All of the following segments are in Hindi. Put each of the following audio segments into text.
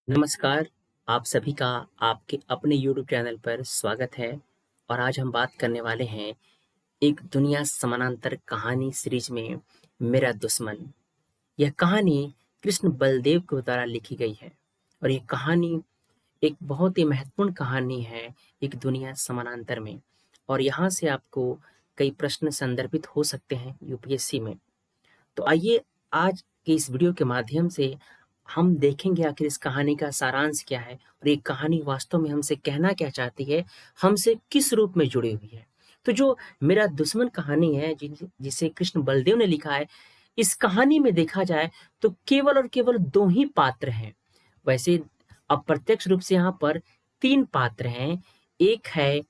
नमस्कार, आप सभी का आपके अपने यूट्यूब चैनल पर स्वागत है। और आज हम बात करने वाले हैं एक दुनिया समानांतर कहानी सीरीज में मेरा दुश्मन। यह कहानी कृष्ण बलदेव के द्वारा लिखी गई है और ये कहानी एक बहुत ही महत्वपूर्ण कहानी है एक दुनिया समानांतर में। और यहाँ से आपको कई प्रश्न संदर्भित हो सकते हैं यूपीएससी में। तो आइए आज के इस वीडियो के माध्यम से हम देखेंगे आखिर इस कहानी का सारांश क्या है और ये कहानी वास्तव में हमसे कहना क्या चाहती है, हमसे किस रूप में जुड़ी हुई है। तो जो मेरा दुश्मन कहानी है जिसे कृष्ण बलदेव ने लिखा है, इस कहानी में देखा जाए तो केवल और केवल दो ही पात्र हैं। वैसे अप्रत्यक्ष रूप से यहाँ पर तीन पात्र हैं। एक है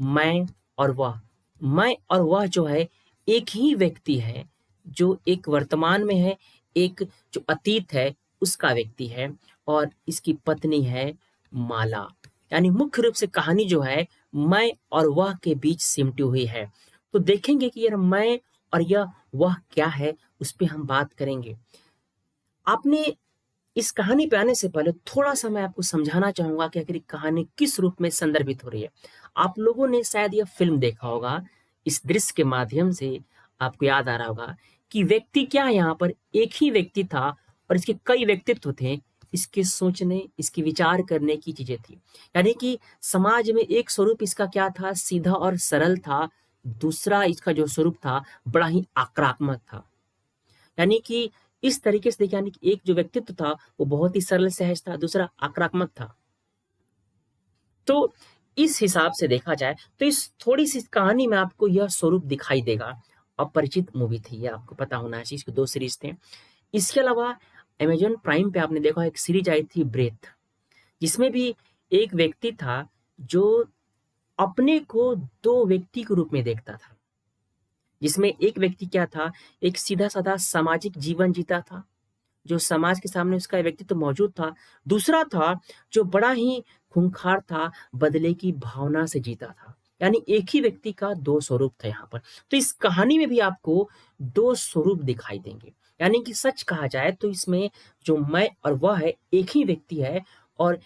मैं और वह। मैं और वह जो है एक ही व्यक्ति है, जो एक वर्तमान में है, एक जो अतीत है उसका व्यक्ति है, और इसकी पत्नी है माला। यानी मुख्य रूप से कहानी जो है मैं और वह के बीच सिमटी हुई है। तो देखेंगे कि यह मैं और यह वह क्या है, उस पे हम बात करेंगे। आपने इस कहानी पे आने से पहले थोड़ा-सा मैं आपको समझाना चाहूँगा कि आखिर ये कहानी किस रूप में संदर्भित हो रही है। आप लोगों ने शायद यह फ़िल्म देखा होगा, इस दृश्य के माध्यम से आपको याद आ रहा होगा कि व्यक्ति क्या है, यहाँ पर एक ही व्यक्ति था और इसके कई व्यक्तित्व थे। इसके सोचने, इसके विचार करने की चीज़ें थी। यानी कि समाज में एक स्वरूप इसका क्या था, सीधा और सरल था। दूसरा इसका जो स्वरूप था, बड़ा ही आक्रामक था। यानी कि इस तरीके से देखिए, यानी कि एक जो व्यक्तित्व था वो बहुत ही सरल सहज था, दूसरा आक्रामक था। तो इस हिसाब से देखा जाए तो इस थोड़ी सी कहानी में आपको यह स्वरूप दिखाई देगा। अपरिचित मूवी थी, ये आपको पता होना चाहिए, इसके दो सीरीज थे। इसके अलावा अमेजॉन प्राइम पे आपने देखा एक सीरीज आई थी ब्रेथ, जिसमें भी एक व्यक्ति था जो अपने को दो व्यक्ति के रूप में देखता था। जिसमें एक व्यक्ति क्या था, एक सीधा साधा सामाजिक जीवन जीता था, जो समाज के सामने उसका व्यक्तित्व मौजूद था। दूसरा था जो बड़ा ही खूंखार था, बदले की भावना से जीता था। यानी एक ही व्यक्ति का दो स्वरूप था यहाँ पर। तो इस कहानी में भी आपको दो स्वरूप दिखाई देंगे। यानी कि सच कहा जाए तो इसमें जो मैं और वह है एक ही व्यक्ति है, और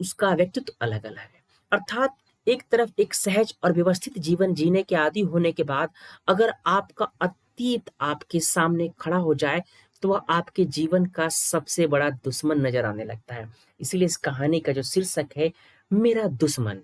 उसका व्यक्तित्व अलग-अलग है। अर्थात एक तरफ एक सहज और व्यवस्थित जीवन जीने के आदी होने के बाद अगर आपका अतीत आपके सामने खड़ा हो जाए, तो वह आपके जीवन का सबसे बड़ा दुश्मन नज़र आने लगता है। इसीलिए इस कहानी का जो शीर्षक है, मेरा दुश्मन।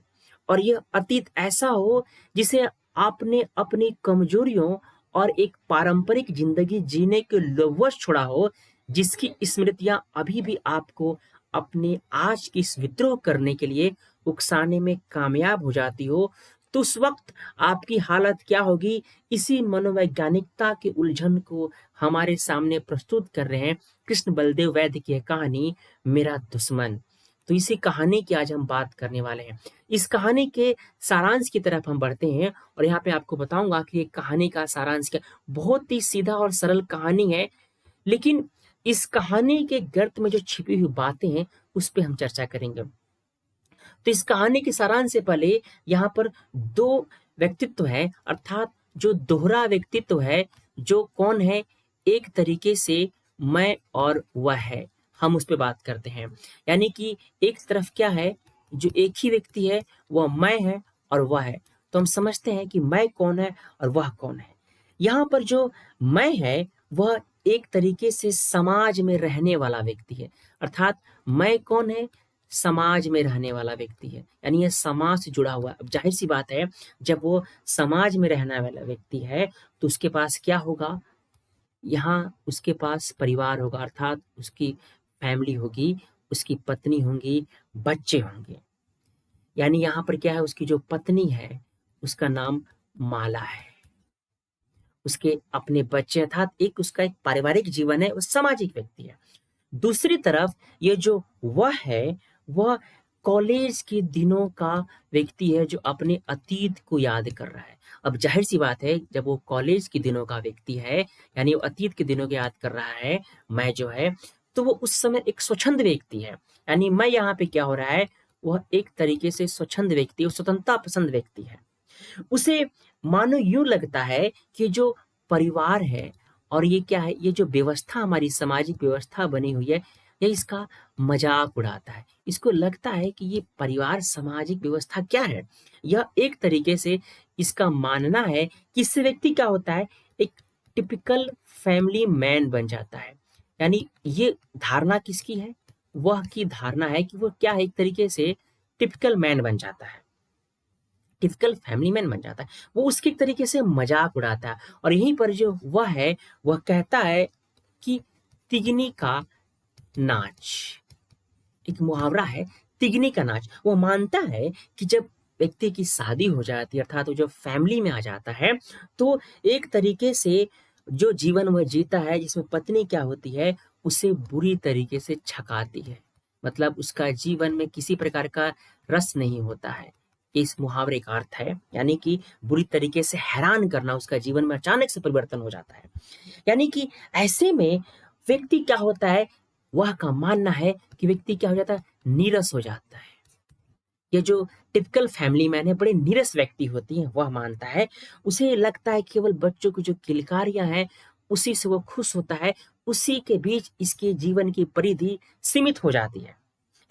और यह अतीत ऐसा हो जिसे आपने अपनी कमज़ोरियों और एक पारंपरिक ज़िंदगी जीने के लोभवश छोड़ा हो, जिसकी स्मृतियाँ अभी भी आपको अपने आज की इस विद्रोह करने के लिए उकसाने में कामयाब हो जाती हो, तो उस वक़्त आपकी हालत क्या होगी, इसी मनोवैज्ञानिकता के उलझन को हमारे सामने प्रस्तुत कर रहे हैं कृष्ण बलदेव वैद्य की यह कहानी, मेरा दुश्मन। तो इसी कहानी की आज हम बात करने वाले हैं। इस कहानी के सारांश की तरफ हम बढ़ते हैं और यहाँ पे आपको बताऊँगा कि ये कहानी का सारांश क्या। बहुत ही सीधा और सरल कहानी है, लेकिन इस कहानी के गर्त में जो छिपी हुई बातें हैं, उस पे हम चर्चा करेंगे। तो इस कहानी के सारांश से पहले यहाँ पर दो व्यक्तित्व हैं, अर्थात जो दोहरा व्यक्तित्व है, जो कौन है, एक तरीके से मैं और वह है, हम उस पे बात करते हैं। यानी कि एक तरफ क्या है, जो एक ही व्यक्ति है, वह मैं है और वह है। तो हम समझते हैं कि मैं कौन है और वह कौन है। यहाँ पर जो मैं है, वह एक तरीके से समाज में रहने वाला व्यक्ति है। अर्थात मैं कौन है, समाज में रहने वाला व्यक्ति है। यानी ये समाज से जुड़ा हुआ है। अब ज़ाहिर-सी बात है, जब वो समाज में रहने वाला व्यक्ति है, तो उसके पास क्या होगा? यहाँ उसके पास परिवार होगा, अर्थात उसकी फैमिली होगी, उसकी पत्नी होंगी, बच्चे होंगे। यानी यहाँ पर क्या है, उसकी जो पत्नी है, उसका नाम माला है। उसके अपने बच्चे, अर्थात एक उसका एक पारिवारिक जीवन है, वो सामाजिक व्यक्ति है। दूसरी तरफ ये जो वह है, वह कॉलेज के दिनों का व्यक्ति है, जो अपने अतीत को याद कर रहा है। अब ज़ाहिर-सी बात है, जब वो कॉलेज के दिनों का व्यक्ति है, यानी वो अतीत के दिनों को याद कर रहा है, मैं जो है, तो वो उस समय एक स्वच्छंद व्यक्ति है। यानी मैं यहाँ पे क्या हो रहा है, वह एक तरीके से स्वच्छंद व्यक्ति और स्वतंत्रता पसंद व्यक्ति है। उसे मानो यूँ लगता है कि जो परिवार है और ये क्या है, ये जो व्यवस्था हमारी सामाजिक व्यवस्था बनी हुई है, ये इसका मजाक उड़ाता है। इसको लगता है कि ये परिवार सामाजिक व्यवस्था क्या है? यह एक तरीके से इसका मानना है कि इससे व्यक्ति क्या होता है, एक टिपिकल फैमिली मैन बन जाता है। यानी ये धारणा किसकी है? वह की धारणा है कि वो क्या है, एक तरीके से टिपिकल मैन बन जाता है, टिपिकल फैमिली मैन बन जाता है। वो उसके एक तरीके से मजाक उड़ाता है और यहीं पर जो वह है, वह कहता है कि तिगनी का नाच, एक मुहावरा है, तिगनी का नाच। वो मानता है कि जब व्यक्ति की शादी हो जाती है, अर्थात वो जब फैमिली में आ जाता है, तो एक तरीके से जो जीवन वह जीता है, जिसमें पत्नी क्या होती है, उसे बुरी तरीके से छकाती है। मतलब उसका जीवन में किसी प्रकार का रस नहीं होता है। इस मुहावरे का अर्थ है, यानी कि बुरी तरीके से हैरान करना, उसका जीवन में अचानक से परिवर्तन हो जाता है। यानी कि ऐसे में व्यक्ति क्या होता है, वह का मानना है कि व्यक्ति क्या हो जाता है, नीरस हो जाता है। ये जो टिपिकल फैमिली मैन है, बड़े नीरस व्यक्ति होती हैं, वह मानता है। उसे लगता है केवल बच्चों की जो किलकारियां हैं, उसी से वो खुश होता है। उसी के बीच इसके जीवन की परिधि सीमित हो जाती है।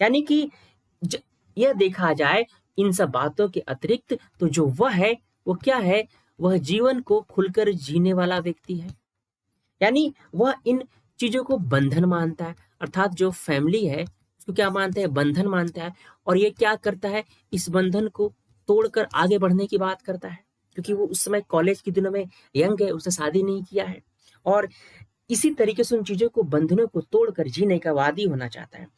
यानी कि ज यह देखा जाए इन सब बातों के अतिरिक्त, तो जो वह है, वो क्या है? वह जीवन को खुलकर जीने वाला व्यक्ति है। यानी वह इन चीज़ों को बंधन मानता है, अर्थात जो फैमिली है, उसको क्या मानता है? बंधन मानता है। और ये क्या करता है? इस बंधन को तोड़कर आगे बढ़ने की बात करता है, क्योंकि वो उस समय कॉलेज के दिनों में यंग है, उसने शादी नहीं किया है और इसी तरीके से उन चीज़ों को, बंधनों को तोड़कर जीने का वादी होना चाहता है।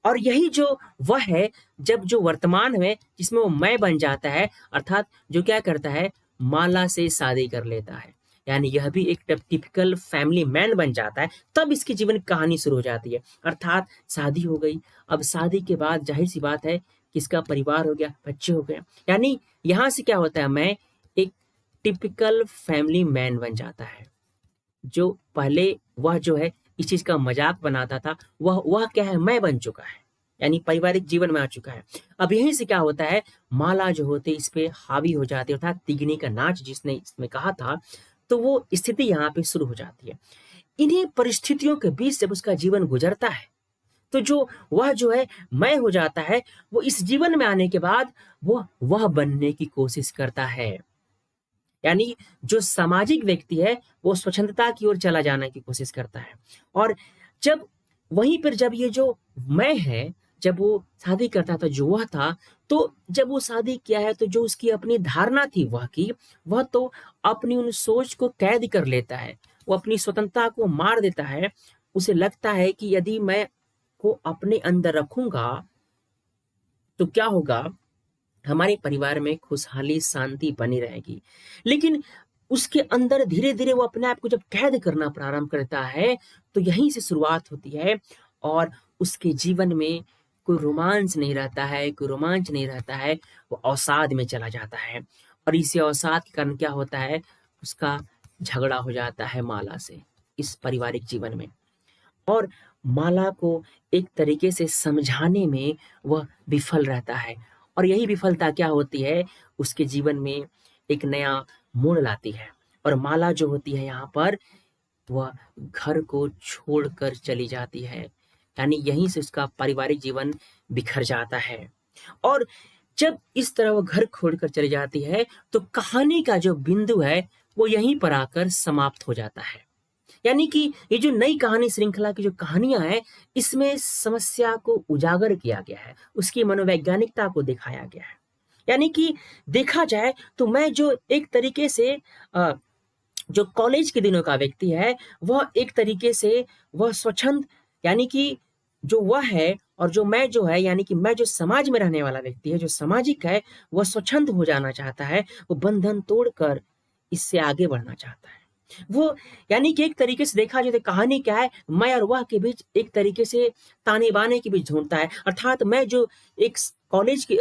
और यही जो वह है, जब जो वर्तमान में जिसमें वो मैं बन जाता है, अर्थात जो क्या करता है, माला से शादी कर लेता है, यानी यह भी एक टिपिकल फैमिली मैन बन जाता है। तब इसकी जीवन की कहानी शुरू हो जाती है। अर्थात शादी हो गई, अब शादी के बाद जाहिर सी बात है, किसका परिवार हो गया, बच्चे हो गए। यानी यहाँ से क्या होता है, मैं एक टिपिकल फैमिली मैन बन जाता है। जो पहले वह जो है इस चीज का मजाक बनाता था, वह क्या है, मैं बन चुका है, यानी पारिवारिक जीवन में आ चुका है। अब यहीं से क्या होता है, माला जो होती है इस पे हावी हो जाती है, अर्थात तिगनी का नाच जिसने इसमें कहा था, तो वो स्थिति यहाँ पे शुरू हो जाती है। इन्हीं परिस्थितियों के बीच जब उसका जीवन गुजरता है, तो जो वह जो है मैं हो जाता है, वो इस जीवन में आने के बाद वह बनने की कोशिश करता है। यानी जो सामाजिक व्यक्ति है, वो स्वच्छंदता की ओर चला जाने की कोशिश करता है। और जब वहीं पर जब ये जो मैं है, जब वो शादी करता था, जो वह था, तो जब वो शादी किया है, तो जो उसकी अपनी धारणा थी वह की, वह तो अपनी उन सोच को कैद कर लेता है, वो अपनी स्वतंत्रता को मार देता है। उसे लगता है कि यदि मैं को अपने अंदर रखूंगा, तो क्या होगा, हमारे परिवार में खुशहाली, शांति बनी रहेगी। लेकिन उसके अंदर धीरे-धीरे वो अपने आप को जब कैद करना प्रारंभ करता है, तो यहीं से शुरुआत होती है और उसके जीवन में कोई रोमांच नहीं रहता है, कोई रोमांच नहीं रहता है, वो अवसाद में चला जाता है। और इसी अवसाद के कारण क्या होता है, उसका झगड़ा हो जाता है माला से, इस पारिवारिक जीवन में। और माला को एक तरीके से समझाने में वह विफल रहता है और यही विफलता क्या होती है, उसके जीवन में एक नया मोड़ लाती है। और माला जो होती है यहाँ पर, वह घर को छोड़कर चली जाती है, यानी यहीं से उसका पारिवारिक जीवन बिखर जाता है। और जब इस तरह वो घर छोड़कर चली जाती है, तो कहानी का जो बिंदु है, वो यहीं पर आकर समाप्त हो जाता है। यानी कि ये जो नई कहानी श्रृंखला की जो कहानियां हैं, इसमें समस्या को उजागर किया गया है, उसकी मनोवैज्ञानिकता को दिखाया गया है। यानी कि देखा जाए तो मैं जो एक तरीके से जो कॉलेज के दिनों का व्यक्ति है, वह एक तरीके से वह स्वच्छंद, यानी कि जो वह है, और जो मैं जो है, यानी कि मैं जो समाज में रहने वाला व्यक्ति है, जो सामाजिक है, वह स्वच्छंद हो जाना चाहता है, वो बंधन तोड़कर इससे आगे बढ़ना चाहता है। वो, यानी कि एक तरीके से देखा जाए तो कहानी क्या है, मैं और वह के बीच एक तरीके से ताने-बाने के बीच ढूँढता है। अर्थात मैं जो एक कॉलेज की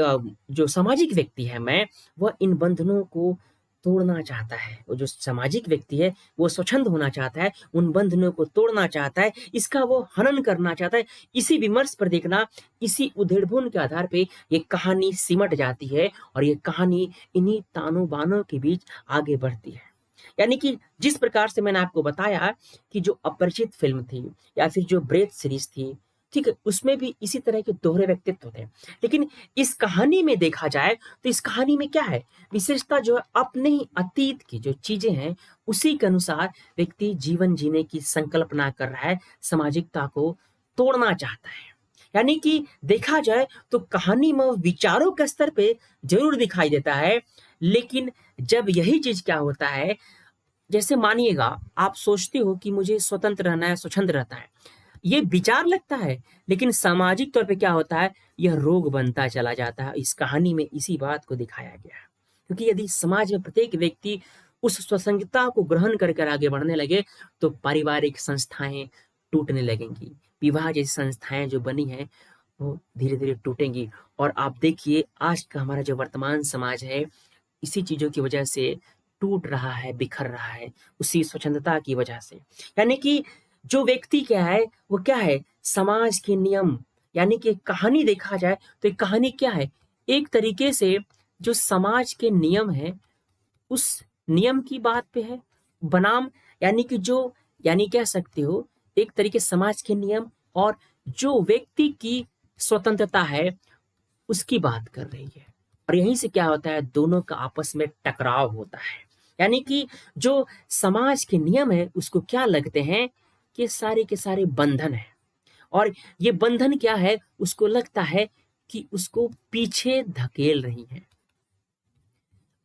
जो सामाजिक व्यक्ति है मैं, वह इन बंधनों को तोड़ना चाहता है। वो जो सामाजिक व्यक्ति है, वो स्वच्छंद होना चाहता है, उन बंधनों को तोड़ना चाहता है, इसका वो हनन करना चाहता है। इसी विमर्श पर देखना, इसी उधेड़-बुन के आधार पे ये कहानी सिमट जाती है और ये कहानी इन्हीं तानों-बानों के बीच आगे बढ़ती है। यानी कि जिस प्रकार से मैंने आपको बताया कि जो अपरिचित फ़िल्म थी या फिर जो ब्रेथ सीरीज़ थी, ठीक है? उसमें भी इसी तरह के दोहरे व्यक्तित्व थे। लेकिन इस कहानी में देखा जाए तो इस कहानी में क्या है? विशेषता जो है अपने ही अतीत की जो चीज़ें हैं, उसी के अनुसार व्यक्ति जीवन जीने की संकल्पना कर रहा है, सामाजिकता को तोड़ना चाहता है। यानी कि देखा जाए तो कहानी में विचारों के स्तर पे ज़रूर दिखाई देता है, लेकिन जब यही चीज़ क्या होता है, जैसे मानिएगा आप सोचते हो कि मुझे स्वतंत्र रहना है, स्वच्छंद रहता है। ये विचार लगता है, लेकिन सामाजिक तौर पे क्या होता है, यह रोग बनता चला जाता है। इस कहानी में इसी बात को दिखाया गया है। क्योंकि यदि समाज में प्रत्येक व्यक्ति उस स्वतंत्रता को ग्रहण कर कर आगे बढ़ने लगे, तो पारिवारिक संस्थाएँ टूटने लगेंगी। विवाह जैसी संस्थाएँ जो बनी हैं, वो धीरे-धीरे टूटेंगी और आप देखिए आज का हमारा जो वर्तमान समाज है, इसी चीज़ों की वजह से टूट रहा है, बिखर रहा है, उसी स्वच्छंदता की वजह से। यानी कि जो व्यक्ति क्या है, वो क्या है, समाज के नियम यानी कि एक कहानी देखा जाए, तो एक कहानी क्या है, एक तरीके से जो समाज के नियम हैं, उस नियम की बात पे है, बनाम यानी कि जो यानी कह सकते हो, एक तरीके समाज के नियम और जो व्यक्ति की स्वतंत्रता है, उसकी बात कर रही है। और यहीं से क्या होता है, दोनों का आपस में टकराव होता है। यानी कि जो समाज के नियम है, उसको क्या लगते हैं कि सारे के सारे बंधन हैं और ये बंधन क्या है, उसको लगता है कि उसको पीछे धकेल रही हैं।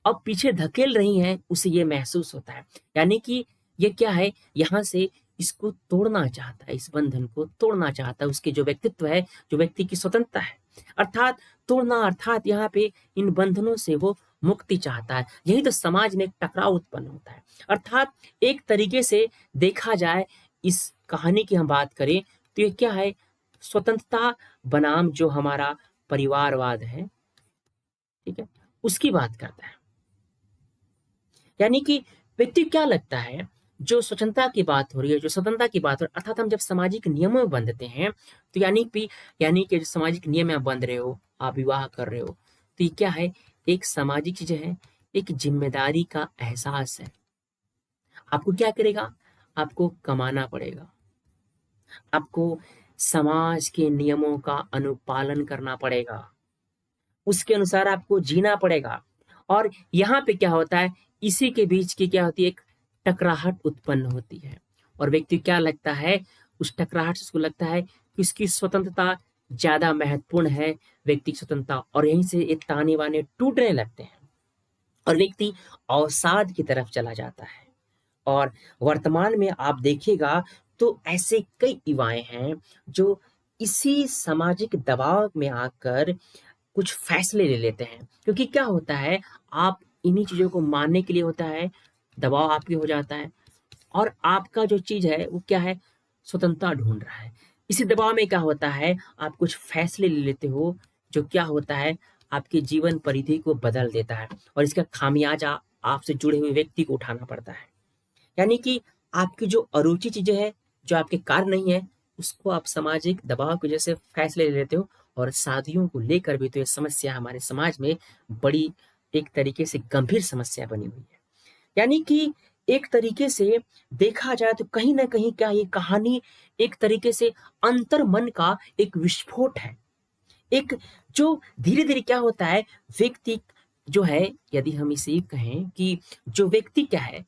अब पीछे धकेल रही हैं, उसे ये महसूस होता है। यानी कि ये क्या है, यहाँ से इसको तोड़ना चाहता है, इस बंधन को तोड़ना चाहता है, उसके जो व्यक्तित्व है, जो व्यक्ति की स्वतंत्रता है। अर्थात तोड़ना अर्थात यहाँ पे इन बंधनों से वो मुक्ति चाहता है। यही तो समाज में एक टकराव उत्पन्न होता है। अर्थात एक तरीके से देखा जाए, इस कहानी की हम बात करें, तो ये क्या है, स्वतंत्रता बनाम जो हमारा परिवारवाद है, ठीक है? उसकी बात करता है। यानी कि व्यक्ति को क्या लगता है, जो स्वच्छंदता की बात हो रही है, जो स्वतंत्रता की बात हो रही है, अर्थात हम जब सामाजिक नियमों में बंधते हैं, तो यानी कि जो सामाजिक नियम में आप बंध रहे हो, आप विवाह कर रहे हो, तो ये क्या है, एक सामाजिक चीज़ है, एक ज़िम्मेदारी का एहसास है। आपको क्या करेगा, आपको कमाना पड़ेगा, आपको समाज के नियमों का अनुपालन करना पड़ेगा, उसके अनुसार आपको जीना पड़ेगा। और यहाँ पे क्या होता है, इसी के बीच की क्या होती है, एक टकराहट उत्पन्न होती है और व्यक्ति को क्या लगता है, उस टकराहट से उसको लगता है कि उसकी स्वतंत्रता ज़्यादा महत्वपूर्ण है, व्यक्ति की स्वतंत्रता, और यहीं से ये ताने-बाने टूटने लगते हैं और व्यक्ति अवसाद की तरफ चला जाता है। और वर्तमान में आप देखिएगा तो ऐसे कई युवाएँ हैं जो इसी सामाजिक दबाव में आकर कुछ फैसले ले लेते हैं। क्योंकि क्या होता है, आप इन्हीं चीज़ों को मानने के लिए होता है, दबाव आप पे हो जाता है और आपका जो चीज़ है वो क्या है, स्वतंत्रता ढूँढ रहा है। इसी दबाव में क्या होता है, आप कुछ फैसले ले लेते हो, जो क्या होता है, आपके जीवन परिधि को बदल देता है और इसका खामियाजा आपसे जुड़े हुए व्यक्ति को उठाना पड़ता है। यानी कि आपकी जो अरुचि चीज़ें हैं, जो आपके कार्य नहीं है, उसको आप सामाजिक दबाव की वजह से फैसले ले लेते हो और शादियों को लेकर भी तो ये समस्या हमारे समाज में बड़ी एक तरीके से गंभीर समस्या बनी हुई है। यानी कि एक तरीके से देखा जाए तो कहीं न कहीं क्या ये कहानी एक तरीके से अंतर्मन का एक विस्फोट है। एक जो धीरे-धीरे क्या होता है, व्यक्ति जो है, यदि हम इसे कहें कि जो व्यक्ति क्या है,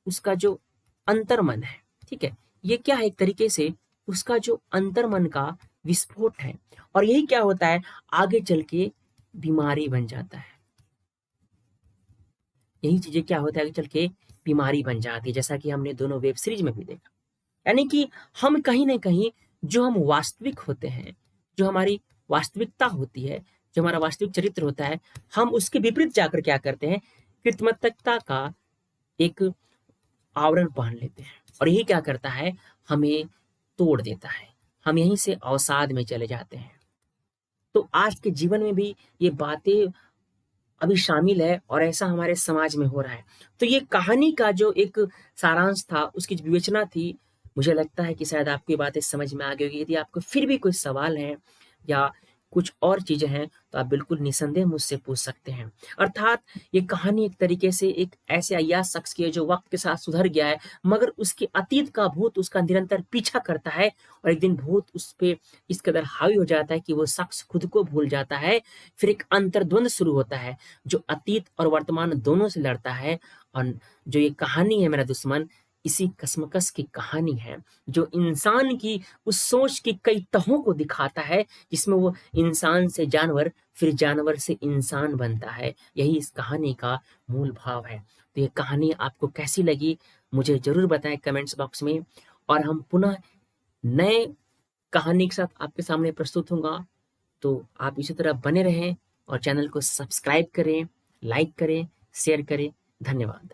उसका जो अंतर्मन है, ठीक है? ये क्या है, एक तरीके से उसका जो अंतर्मन का विस्फोट है और यही क्या होता है, आगे चल के बीमारी बन जाता है। यही चीज़ें क्या होता है, आगे चल के बीमारी बन जाती है, जैसा कि हमने दोनों वेब सीरीज़ में भी देखा। यानी कि हम कहीं न कहीं जो हम वास्तविक होते हैं, जो हमारी वास्तविकता होती है, जो हमारा वास्तविक चरित्र होता है, हम उसके विपरीत जाकर क्या करते हैं, कृत्रिमतता का एक आवरण पहन लेते हैं और यही क्या करता है, हमें तोड़ देता है। हम यहीं से अवसाद में चले जाते हैं। तो आज के जीवन में भी ये बातें अभी शामिल है और ऐसा हमारे समाज में हो रहा है। तो ये कहानी का जो एक सारांश था, उसकी जो विवेचना थी, मुझे लगता है कि शायद आपको ये बातें समझ में आ गई होगी। यदि आपको फिर भी कोई सवाल है या कुछ और चीज़ें हैं तो आप बिल्कुल निसंदेह मुझसे पूछ सकते हैं। अर्थात ये कहानी एक तरीके से एक ऐसे अय्याश शख्स की है जो वक़्त के साथ सुधर गया है, मगर उसके अतीत का भूत उसका निरंतर पीछा करता है और एक दिन भूत उस पे इस कदर हावी हो जाता है कि वो शख्स खुद को भूल जाता है। फिर एक अंतर्द्वंद शुरू होता है जो अतीत और वर्तमान दोनों से लड़ता है। और जो ये कहानी है मेरा दुश्मन, इसी कशमकश की कहानी है जो इंसान की उस सोच की कई तहों को दिखाता है, जिसमें वो इंसान से जानवर, फिर जानवर से इंसान बनता है। यही इस कहानी का मूल भाव है। तो ये कहानी आपको कैसी लगी मुझे ज़रूर बताएं कमेंट्स बॉक्स में, और हम पुनः नए कहानी के साथ आपके सामने प्रस्तुत होऊँगा। तो आप इसी तरह बने रहें और चैनल को सब्सक्राइब करें, लाइक करें, शेयर करें। धन्यवाद।